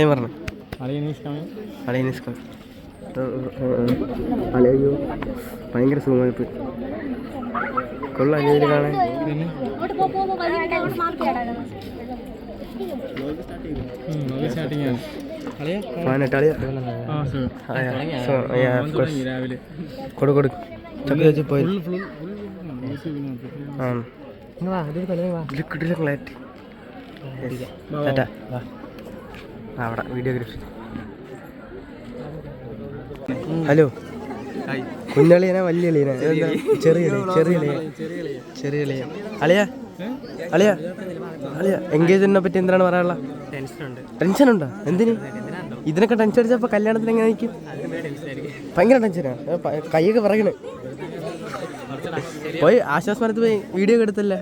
അളിയൻ പറഞ്ഞു അളിയോ ഭയങ്കര സുഖമായിപ്പോയി. കൊള്ളാം ഇതിൽ കാണാൻ. കൊടു ചപ്പി വെച്ച് പോയി. അവിടെ വീഡിയോഗ്രാഫി. ഹലോ, കുഞ്ഞളിയനാ വലിയ അളിയനാ? ചെറിയ അളിയ അളിയ അളിയ എൻഗേജ്മെന്റിനെ പറ്റി എന്താണ് പറയാനുള്ള? ടെൻഷനുണ്ടോ? എന്തിന്? ഇതിനൊക്കെ ടെൻഷൻ അടിച്ചപ്പോ കല്യാണത്തിന് എങ്ങനെ നിൽക്കും? ഭയങ്കര ടെൻഷനാ. കൈയൊക്കെ പറയണേ. പോയി ആശ്വാസമരത്ത് പോയി വീഡിയോ ഒക്കെ എടുത്തല്ലേ?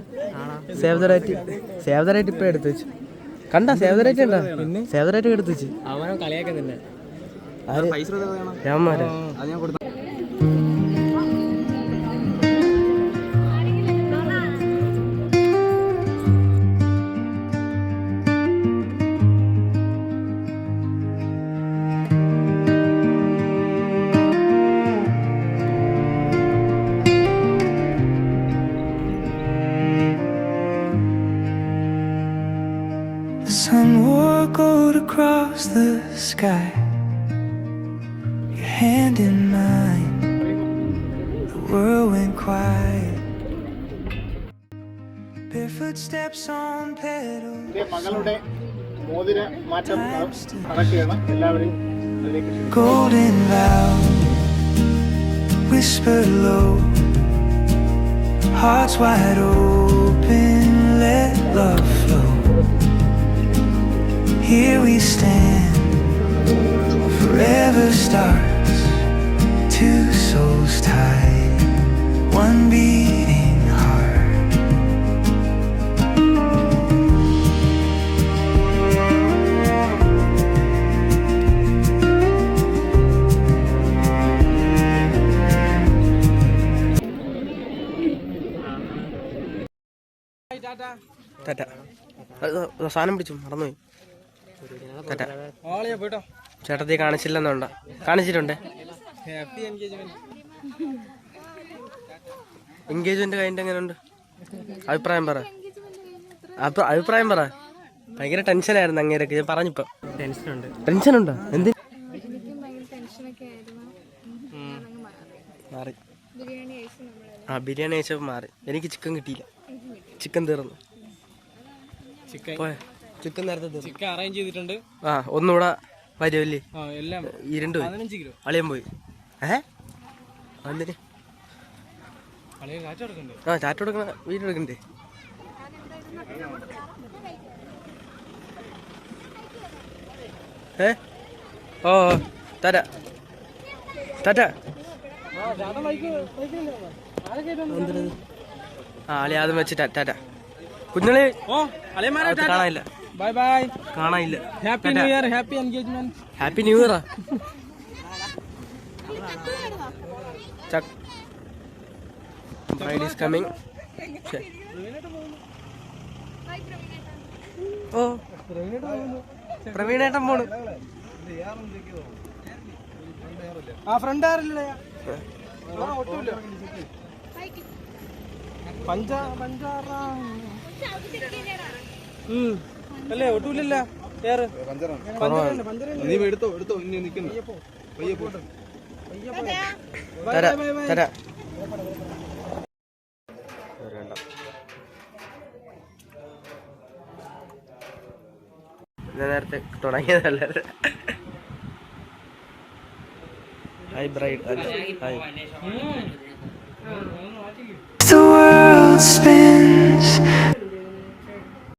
സേവ് ദ റൈറ്റ് ഇപ്പൊ എടുത്തു വെച്ചു. കണ്ടാ സേവ് ദ റൈറ്റ് ഉണ്ടാ? സേവ് ദ റൈറ്റ് എടുത്തു വെച്ച് രാമന്മാരാ. The sun wore gold across the sky, your hand in mine, the world went quiet, barefoot steps on petals. Golden vow, whisper low, hearts wide open, let love flow. Here we stand, forever stars, two souls tied, one beating heart. സാധനം പിടിച്ചു മറന്നുപോയി. ചേട്ടത്തി കാണിച്ചില്ലെന്നുണ്ട? കാണിച്ചിട്ടുണ്ട്. Engagement കഴിഞ്ഞിട്ട് എങ്ങനെയുണ്ട്? അഭിപ്രായം പറ. ഭയങ്കര ടെൻഷനായിരുന്നു അങ്ങേരൊക്കെ. ഞാൻ പറഞ്ഞിപ്പോ ടെൻഷനുണ്ടോ? എന്തിന് മാറി? ബിരിയാണി കഴിച്ചപ്പോൾ മാറി. എനിക്ക് ചിക്കൻ കിട്ടിയില്ല. ചിക്കൻ തീർന്നു. ചിക്കൻ നേരത്തെ ചിക്കൻ അറേഞ്ച് ചെയ്തിട്ടുണ്ട്. ഒന്നുകൂടെ വരുമല്ലേ? ഇരുണ്ട് അളിയൻ പോയി. എന്തിന്? ചാറ്റ് കൊടുക്കണ വീഡിയോ എടുക്കണ്ടേ? ഓ തരാ അളി ആദ്യം വെച്ച് ടാറ്റ. കുഞ്ഞളി കാണാനില്ല. Bye bye. കാണാനില്ല. Happy new year. Happy engagement. Happy new year. Bride is coming. ഓ പ്രവീണേട്ടൻ പോണു. ഫ്രണ്ട് ആരില്ലേ? അല്ലേ ഒട്ടൂല്ല. നേരത്തെ തുടങ്ങിയതല്ല. Hi bride. Hi. The world spins